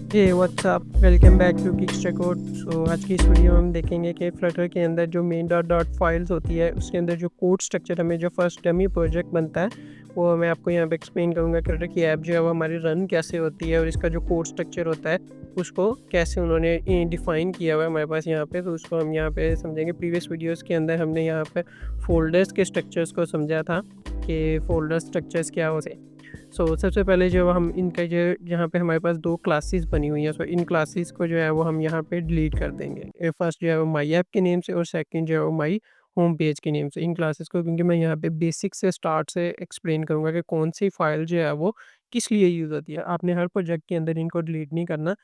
Hey what's up welcome back to Kickster Code. So आज की इस वीडियो में हम देखेंगे कि फ्लटर के अंदर जो मेन डॉट डॉट फाइल्स होती है उसके अंदर जो कोड स्ट्रक्चर हमें जो फर्स्ट डमी प्रोजेक्ट बनता है वो मैं आपको यहाँ पे एक्सप्लेन करूँगा। फ्लटर की ऐप जो है वो हमारी रन कैसे होती है और इसका जो कोड स्ट्रक्चर होता है उसको कैसे उन्होंने डिफ़ाइन किया हुआ है हमारे पास यहाँ पे। तो उसको हम यहाँ पे समझेंगे। प्रीवियस वीडियोज़ के अंदर हमने यहाँ पे फोल्डर्स के स्ट्रक्चर्स को समझा था कि फोल्डर स्ट्रक्चर्स क्या होते हैं। सबसे पहले जो हम इनका जो यहाँ पे हमारे पास 2 क्लासेस बनी हुई हैं। इन क्लासेस को जो है वो हम यहाँ पे डिलीट कर देंगे। फर्स्ट जो है वो माई ऐप के नेम से और सेकंड जो है वो माई होम पेज के नेम से। इन क्लासेस को क्योंकि मैं यहाँ पे बेसिक से स्टार्ट से एक्सप्लेन करूँगा कि कौन सी फ़ाइल जो है वो किस लिए यूज़ होती है। आपने हर प्रोजेक्ट के अंदर इनको डिलीट नहीं करना।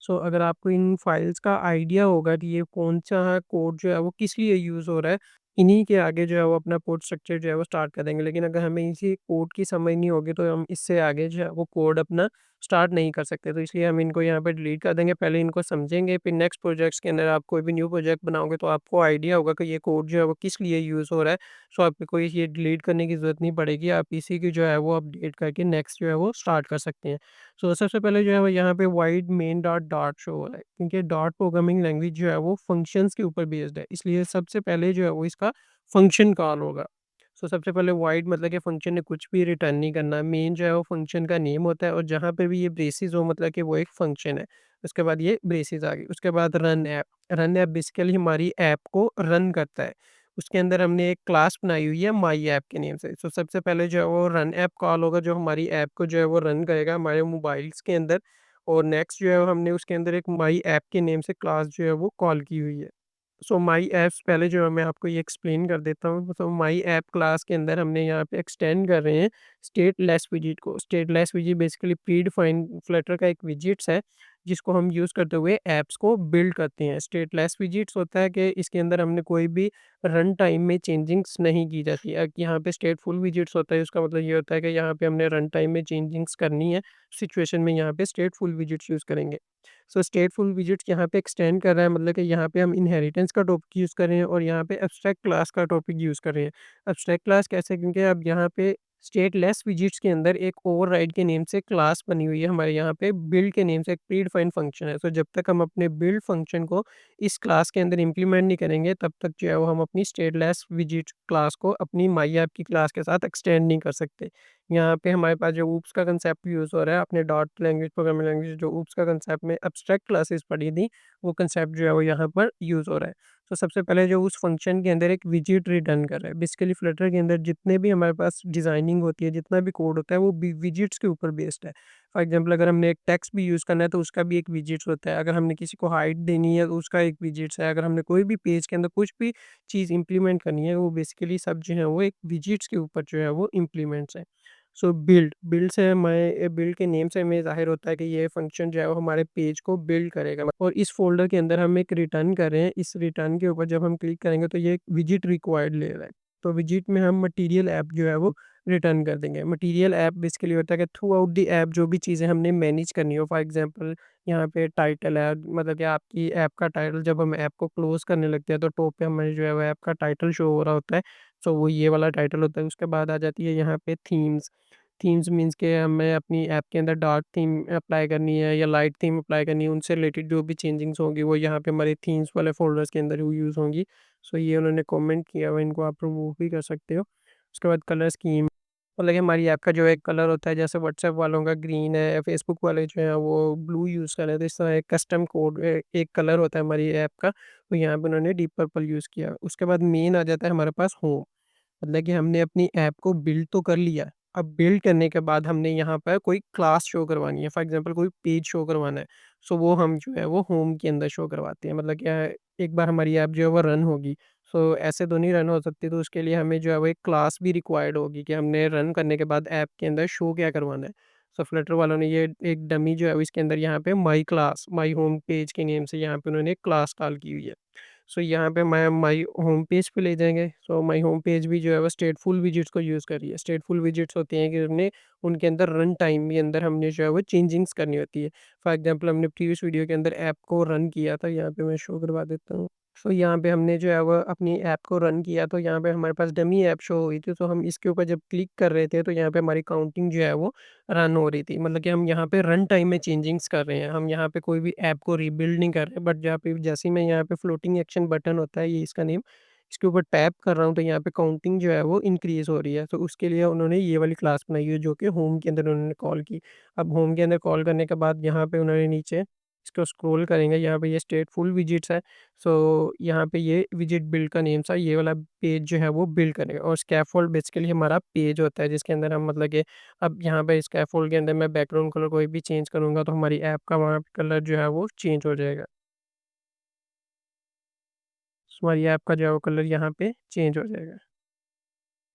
अगर आपको इन फाइल्स का आइडिया होगा कि ये कौन-सा कोड जो है वो किस लिए यूज़ हो रहा है, इन्हीं के आगे जो है वो अपना कोड स्ट्रक्चर जो है वो स्टार्ट कर देंगे। लेकिन अगर हमें इसी कोड की समझ नहीं होगी तो हम इससे आगे जो है वो कोड अपना स्टार्ट नहीं कर सकते। तो इसलिए हम इनको यहाँ पे डिलीट कर देंगे। पहले इनको समझेंगे, फिर नेक्स्ट प्रोजेक्ट्स के अंदर आप कोई भी न्यू प्रोजेक्ट बनाओगे तो आपको आइडिया होगा कि ये कोड जो है वो किस लिए यूज़ हो रहा है। आपको कोई ये डिलीट करने की ज़रूरत नहीं पड़ेगी। आप इसी की जो है वो अपडेट करके नेक्स्ट जो है वो स्टार्ट कर सकते हैं। सबसे पहले जो है वो यहाँ पे wide main dot dot show हो रहा है क्योंकि डॉट प्रोग्रामिंग लैंग्वेज जो है वो फंक्शंस के ऊपर बेस्ड है, इसलिए सबसे पहले जो है वो इसका फंक्शन कॉल होगा। सबसे पहले वाइड मतलब कि फंक्शन ने कुछ भी रिटर्न नहीं करना। मेन जो है वो फंक्शन का नेम होता है और जहाँ पे भी ये ब्रेसिस हो मतलब कि वो एक फंक्शन है। उसके बाद ये ब्रेसिस आ गई। उसके बाद रन ऐप बेसिकली हमारी ऐप को रन करता है। उसके अंदर हमने एक क्लास बनाई हुई है माई ऐप के नेम से। सबसे पहले जो है वो रन ऐप कॉल होगा जो हमारी ऐप को जो है वो रन करेगा हमारे मोबाइल्स के अंदर। और नेक्स्ट जो है हमने उसके अंदर एक माई ऐप के नेम से क्लास जो है वो कॉल की हुई है। माई ऐप्स पहले जो है मैं आपको ये एक्सप्लेन कर देता हूँ। माई ऐप क्लास के अंदर हमने यहाँ पे एक्सटेंड कर रहे हैं स्टेटलेस विजेट को। स्टेटलेस विजेट बेसिकली प्री डिफाइंड फ्लटर का एक विजेट्स है जिसको हम यूज़ करते हुए ऐप्स को बिल्ड करते हैं। स्टेटलेस विजेट्स होता है कि इसके अंदर हमने कोई भी रन टाइम में चेंजिंग्स नहीं की जाती है। यहाँ पे स्टेटफुल विजेट्स होता है, उसका मतलब ये होता है कि यहाँ पे हमने रन टाइम में चेंजिंग्स करनी है सिचुएशन में, यहाँ पे स्टेटफुल विजेट्स यूज़ करेंगे। स्टेटफुल विजेट्स यहाँ पे एक्सटेंड कर रहा है मतलब कि यहाँ पे हम इनहेरिटेंस का टॉपिक यूज़ कर रहे हैं और यहाँ पे एब्स्ट्रैक्ट क्लास का टॉपिक यूज़ कर रहे हैं। एब्स्ट्रैक्ट क्लास कैसे? क्योंकि अब यहाँ पे स्टेटलेस विजेट्स के अंदर एक ओवरराइड के नेम से क्लास बनी हुई है हमारे यहाँ पे बिल्ड के नेम से एक प्री डिफाइंड फंक्शन है। जब तक हम अपने बिल्ड फंक्शन को इस क्लास के अंदर इम्प्लीमेंट नहीं करेंगे तब तक जो है वो हम अपनी स्टेटलेस विजेट क्लास को अपनी माई ऐप की क्लास के साथ एक्सटेंड नहीं कर सकते। यहाँ पे हमारे पास जो ऊप्स का कंसेप्ट यूज़ हो रहा है, अपने डॉट लैंग्वेज प्रोग्रामिंग लैंग्वेज जो ऊप्स का कंसेप्ट में एब्स्ट्रैक्ट क्लासेस पढ़ी थी, वो कंसेप्ट जो है वो यहाँ पर यूज़ हो रहा है। सबसे पहले जो उस फंक्शन के अंदर एक विजेट रिटर्न कर रहा है। बेसिकली फ्लटर के अंदर जितने भी हमारे पास डिज़ाइनिंग होती है, जितना भी कोड होता है वो विजेट्स के ऊपर बेस्ड है। फॉर एग्जांपल अगर हमने एक टेक्स्ट भी यूज़ करना है तो उसका भी एक विजेट्स होता है। अगर हमने किसी को हाइट देनी है तो उसका एक विजेट्स है। अगर हमने कोई भी पेज के अंदर कुछ भी चीज़ इम्प्लीमेंट करनी है, वो बेसिकली सब जो है वो एक विजेट्स के ऊपर जो है वो इम्प्लीमेंट्स है। बिल्ड से मैं बिल्ड के नेम से हमें ज़ाहिर होता है कि ये फंक्शन जो है वो हमारे पेज को बिल्ड करेगा और इस फ़ोल्डर के अंदर हम एक रिटर्न कर रहे हैं। इस रिटर्न के ऊपर जब हम क्लिक करेंगे तो ये एक विजेट रिक्वायर्ड ले रहा है। तो विजेट में हम मटीरियल ऐप जो है वो रिटर्न कर देंगे। मटीरियल ऐप बेसिकली होता है कि थ्रू आउट द ऐप जो भी चीज़ें हमने मैनेज करनी हो, फॉर एग्ज़ाम्पल यहाँ पे टाइटल है, मतलब कि आपकी ऐप का टाइटल जब हम ऐप को क्लोज़ करने लगते हैं तो टॉप पे हमें जो है वो ऐप का टाइटल शो हो रहा होता है। वो ये वाला टाइटल होता है। उसके बाद आ जाती है यहाँ पे थीम्स। थीम्स मीन्स के हमें अपनी ऐप के अंदर डार्क थीम अप्लाई करनी है या लाइट थीम अप्लाई करनी है, उनसे रिलेटेड जो भी चेंजिंग्स होंगी वो यहाँ पे हमारे थीम्स वाले फ़ोल्डर्स के अंदर वो यूज़ होंगी। ये उन्होंने कमेंट किया हुआ है, इनको आप रिमूव भी कर सकते हो। उसके बाद कलर स्कीम, मतलब कि हमारी ऐप का जो एक कलर होता है, जैसे व्हाट्सएप वालों का ग्रीन है, फेसबुक वाले जो हैं वो ब्लू यूज़ कर रहे हैं, तो इस तरह एक कस्टम कोड एक कलर होता है हमारी ऐप का, तो यहाँ पे उन्होंने डीप पर्पल यूज़ किया। उसके बाद मेन आ जाता है हमारे पास होम। मतलब कि हमने अपनी ऐप को बिल्ड तो कर लिया। अब बिल्ड करने के बाद हमने यहाँ पर कोई क्लास शो करवानी है, फॉर एग्ज़ाम्पल कोई पेज शो करवाना है। वो हम जो है वो होम के अंदर शो करवाते हैं। मतलब क्या है, एक बार हमारी ऐप जो है वो रन होगी, ऐसे तो नहीं रन हो सकती, तो उसके लिए हमें जो है वो एक क्लास भी रिक्वायर्ड होगी कि हमने रन करने के बाद ऐप के अंदर शो क्या करवाना है। फ्लटर वालों ने ये एक डमी जो है वो इसके अंदर यहाँ पे my class, my home page के नेम से यहाँ पे उन्होंने एक क्लास कॉल की हुई है। यहाँ पे मैं माई होम पेज पे ले जाएँगे। माई होम पेज भी जो है वो स्टेटफुल विजेट्स को यूज़ कर रही है। स्टेटफुल विजेट्स होते हैं कि हमने उनके अंदर रन टाइम के अंदर हमने जो है वो चेंजिंग्स करनी होती है। फॉर एग्ज़ाम्पल हमने प्रीवियस वीडियो के अंदर ऐप को रन किया था, यहाँ पे मैं शो करवा देता हूँ। सो यहाँ पे हमने जो है वो अपनी ऐप को रन किया, तो यहाँ पे हमारे पास डमी ऐप शो हुई थी। तो हम इसके ऊपर जब क्लिक कर रहे थे तो यहाँ पे हमारी काउंटिंग जो है वो रन हो रही थी। मतलब कि हम यहाँ पे रन टाइम में चेंजिंग्स कर रहे हैं। हम यहाँ पे कोई भी ऐप को रीबिल्ड नहीं कर रहे, बट जहाँ पे जैसे ही मैं यहाँ पे फ्लोटिंग एक्शन बटन होता है, ये इसका नेम, इसके ऊपर टैप कर रहा हूँ तो यहाँ पे काउंटिंग जो है वो इंक्रीज़ हो रही है। तो उसके लिए उन्होंने ये वाली क्लास बनाई है जो कि होम के अंदर उन्होंने कॉल की। अब होम के अंदर कॉल करने के बाद यहाँ पे उन्होंने नीचे इसको स्क्रॉल करेंगे, यहाँ पे ये स्टेटफुल विजिट्स है। सो यहाँ पे ये विजिट बिल्ड का नेम सा ये वाला पेज जो है वो बिल्ड करेगा, और स्कैफोल्ड बेसिकली हमारा पेज होता है जिसके अंदर हम मतलब कि अब यहाँ पे स्कैफोल्ड के अंदर मैं बैकग्राउंड कलर कोई भी चेंज करूँगा तो हमारी ऐप का वहाँ पे कलर जो है वो चेंज हो जाएगा। सो हमारी ऐप का जो है वो कलर यहाँ पे चेंज हो जाएगा।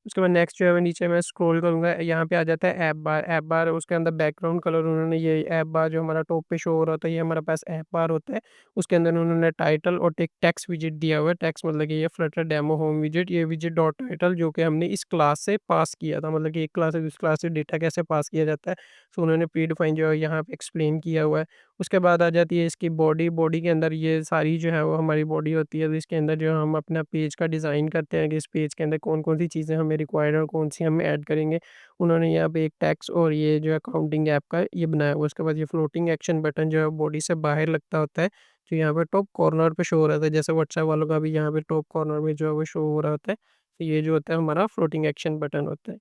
उसके बाद नेक्स्ट जो है वो नीचे मैं स्क्रॉल करूँगा, यहाँ पे आ जाता है ऐप बार। ऐप बार उसके अंदर बैकग्राउंड कलर उन्होंने ये ऐप बार जो हमारा टॉप पे शो हो रहा था, ये हमारे पास ऐप बार होता है। उसके अंदर उन्होंने टाइटल और एक टेक्स्ट विजेट दिया हुआ है। टेक्स्ट मतलब कि ये फ्लटर डेमो होम विजेट, ये विजेट डॉट टाइटल जो कि हमने इस क्लास से पास किया था। मतलब कि एक क्लास से दूसरी क्लास से डेटा कैसे पास किया जाता है, सो उन्होंने प्री डिफाइन जो है यहाँ पे एक्सप्लेन किया हुआ है। उसके बाद आ जाती है इसकी बॉडी। बॉडी के अंदर ये सारी जो है वो हमारी बॉडी होती है, तो इसके अंदर जो हम अपना पेज का डिज़ाइन करते हैं कि इस पेज के अंदर कौन-कौन सी चीज़ें हमें रिक्वायर्ड है और कौन-सी हम ऐड करेंगे। उन्होंने यहाँ पे एक टेक्स्ट और ये जो है काउंटिंग ऐप का ये बनाया हुआ है। उसके बाद ये फ्लोटिंग एक्शन बटन जो है बॉडी से बाहर लगता होता है, जो यहाँ पे टॉप कॉर्नर पे शो हो रहा था। जैसे व्हाट्सएप वालों का भी यहाँ पे टॉप कॉर्नर में जो है वो शो हो रहा होता है। तो ये जो होता है हमारा फ्लोटिंग एक्शन बटन होता है।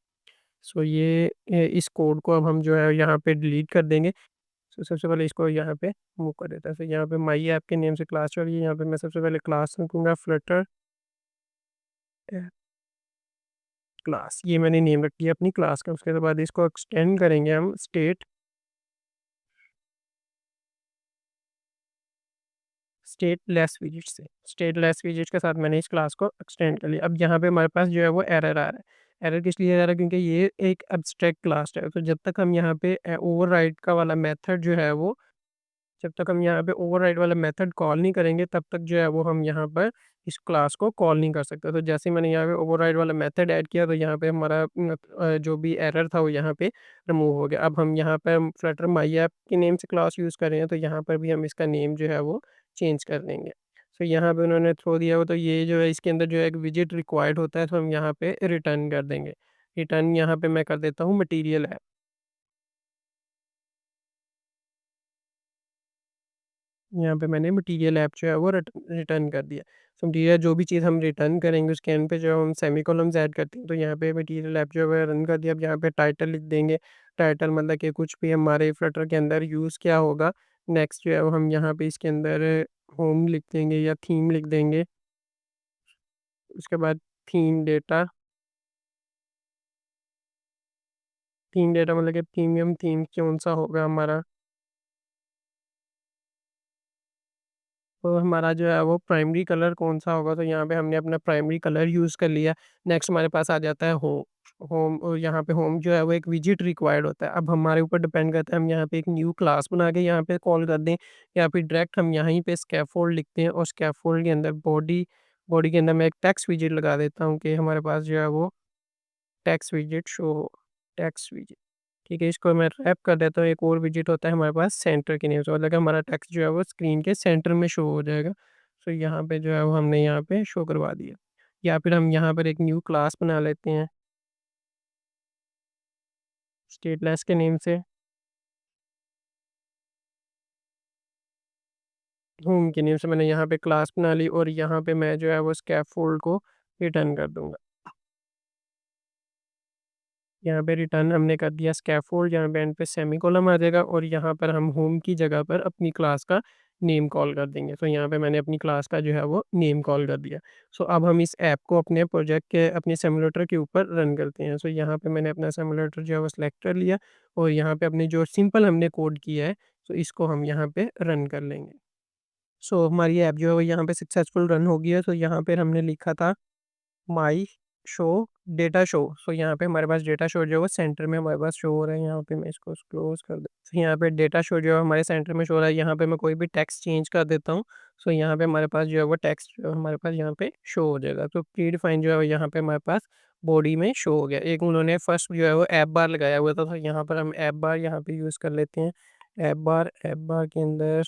सो ये इस कोड को अब हम जो है यहाँ पे डिलीट कर देंगे। तो सबसे पहले इसको यहाँ पे मूव कर देता है। फिर यहाँ पे माई ऐप के नेम से क्लास चाहिए, यहाँ पे मैं सबसे पहले क्लास रखूँगा फ्लटर ऐप क्लास, ये मैंने नेम रख दिया अपनी क्लास का। उसके बाद इसको एक्सटेंड करेंगे हम स्टेटलेस विजेट से। स्टेटलेस विजेट के साथ मैंने इस क्लास को एक्सटेंड कर लिया। अब यहाँ पे हमारे पास जो है वो एरर आ रहा है। एरर किस लिए आ रहा है, क्योंकि ये एक एब्स्ट्रैक्ट क्लास है। तो जब तक हम यहाँ पे ओवरराइड का वाला मेथड जो है वो जब तक हम यहाँ पे ओवरराइड वाला मेथड कॉल नहीं करेंगे तब तक जो है वो हम यहाँ पर इस क्लास को कॉल नहीं कर सकते। तो जैसे ही मैंने यहाँ पे ओवरराइड वाला मेथड ऐड किया तो यहाँ पे हमारा जो भी एरर था वो यहाँ पे रिमूव हो गया। अब हम यहाँ पे फ्लटर माई ऐप के नेम से क्लास यूज़ कर रहे हैं, तो यहाँ पर भी हम इसका नेम जो है वो चेंज कर देंगे। सो यहाँ पे उन्होंने थ्रो दिया हो तो ये जो है इसके अंदर जो है एक विजिट रिक्वायर्ड होता है, तो हम यहाँ पे रिटर्न कर देंगे। रिटर्न यहाँ पे मैं कर देता हूँ मटीरियल ऐप। यहाँ पे मैंने मटीरियल ऐप जो है वो रिटर्न कर दिया। सो मटीरियल जो भी चीज़ हम रिटर्न करेंगे उसके एंड पे जो हम सेमीकोलन्स ऐड करते हैं, तो यहाँ पे मटीरियल ऐप जो है रन कर दिया। अब यहाँ पे टाइटल लिख देंगे। टाइटल मतलब कि कुछ भी हमारे फ्लटर के अंदर यूज़ क्या होगा। नेक्स्ट जो है वो हम यहाँ पे इसके अंदर होम लिख देंगे या थीम लिख देंगे। उसके बाद थीम डेटा। थीम डेटा मतलब कि प्रीमियम थीम कौन-सा होगा हमारा। तो हमारा जो है वो प्राइमरी कलर कौन-सा होगा, तो यहाँ पे हमने अपना प्राइमरी कलर यूज़ कर लिया। नेक्स्ट हमारे पास आ जाता है होम। होम यहाँ पे होम जो है वो एक विजेट रिक्वायर्ड होता है। अब हमारे ऊपर डिपेंड करता है हम यहाँ पे एक न्यू क्लास बना के यहाँ पे कॉल कर दें, या फिर डायरेक्ट हम यहीं पे स्कैफोल्ड लिखते हैं और स्कैफोल्ड के अंदर बॉडी बॉडी के अंदर मैं एक टेक्स्ट विजेट लगा देता हूँ कि हमारे पास जो है वो टेक्स्ट विजेट शो हो। टेक्स्ट विजेट। ठीक है, इसको मैं रैप कर देता हूँ। एक और विजेट होता है हमारे पास सेंटर के नेम से, मतलब कि हमारा टेक्स्ट जो है वो स्क्रीन के सेंटर में शो हो जाएगा। सो यहाँ पे जो है वो हमने यहाँ पे शो करवा दिया। या फिर हम यहाँ पर एक न्यू क्लास बना लेते हैं स्टेटलेस के नेम से। होम के नेम से मैंने यहाँ पे क्लास बना ली और यहाँ पे मैं जो है वो स्कैफोल्ड को रिटर्न कर दूँगा। यहाँ पे रिटर्न हमने कर दिया स्कैफोल्ड, यहाँ पे एंड पे सेमीकोलन आ जाएगा और यहाँ पर हम होम की जगह पर अपनी क्लास का नेम कॉल कर देंगे। तो यहाँ पे मैंने अपनी क्लास का जो है वो नेम कॉल कर दिया। सो अब हम इस ऐप को अपने प्रोजेक्ट के अपने सिम्युलेटर के ऊपर रन करते हैं। सो यहाँ पे मैंने अपना सिम्युलेटर जो है वो सेलेक्ट कर लिया और यहाँ पे अपने जो सिंपल हमने कोड किया है, तो इसको हम यहाँ पे रन कर लेंगे। सो हमारी ऐप जो है वो यहाँ पे सक्सेसफुल रन हो गई है। तो यहाँ पे हमने लिखा था माई शो डेटा शो। सो यहाँ पे हमारे पास डेटा शो जो है वो सेंटर में हमारे पास शो हो रहा है। यहाँ पे मैं इसको क्लोज कर देता हूँ। यहाँ पे डेटा शो जो है हमारे सेंटर में शो हो रहा है। यहाँ पे मैं कोई भी टेक्स्ट चेंज कर देता हूँ। सो यहाँ पे हमारे पास जो है वो टेक्स्ट जो है हमारे पास यहाँ पे शो हो जाएगा। तो प्री डिफाइन जो है वो यहाँ पे हमारे पास बॉडी में शो हो गया। एक उन्होंने फर्स्ट जो है वो ऐप बार लगाया हुआ था, तो यहाँ पर हम ऐप बार यहाँ पे यूज़ कर लेते हैं। ऐप बार के अंदर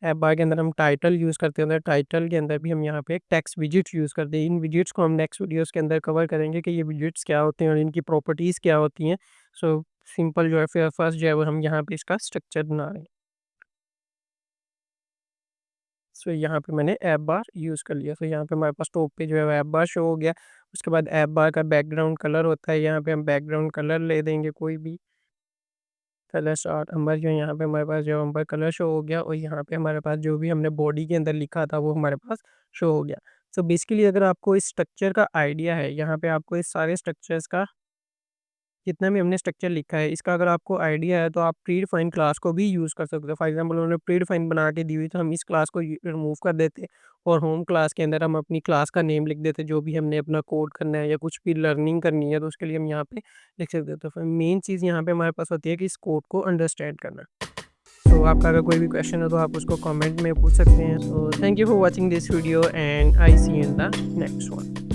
ऐप बार के अंदर हम टाइटल यूज़ करते हैं, टाइटल के अंदर भी हम यहाँ पे टेक्स्ट विजेट्स यूज़ करते हैं। इन विजेट्स को हम नेक्स्ट वीडियोस के अंदर कवर करेंगे कि ये विजेट्स क्या होते हैं और इनकी प्रॉपर्टीज़ क्या होती हैं। सो सिंपल जो है फिर फर्स्ट जो है वो हम यहाँ पे इसका स्ट्रक्चर बना रहे हैं। सो यहाँ पे मैंने ऐप बार यूज़ कर लिया। सो यहाँ पे हमारे पास टॉप पे जो है वो ऐप बार शो हो गया। उसके बाद ऐप बार का बैकग्राउंड कलर होता है, यहाँ पे हम बैकग्राउंड कलर ले देंगे कोई भी कलर चार्ट। नंबर जो है यहाँ पे हमारे पास जो नंबर कलर शो हो गया और यहाँ पे हमारे पास जो भी हमने बॉडी के अंदर लिखा था वो हमारे पास शो हो गया। सो बेसिकली अगर आपको इस स्ट्रक्चर का आइडिया है, यहाँ पे आपको इस सारे स्ट्रक्चर्स का जितना भी हमने स्ट्रक्चर लिखा है इसका अगर आपको आइडिया है तो आप प्रीडिफाइन क्लास को भी यूज़ कर सकते हो। फॉर एग्जांपल उन्होंने प्रीडिफाइन बना के दी हुई तो हम इस क्लास को रिमूव कर देते और होम क्लास के अंदर हम अपनी क्लास का नेम लिख देते, जो भी हमने अपना कोड करना है या कुछ भी लर्निंग करनी है तो उसके लिए हम यहाँ पे लिख सकते हैं। तो फिर मेन चीज़ यहाँ पे हमारे पास होती है कि इस कोड को अंडरस्टैंड करना। तो आपका अगर कोई भी क्वेश्चन हो तो आप उसको कमेंट में पूछ सकते हैं। So thank you for watching this video and I see you in the next one.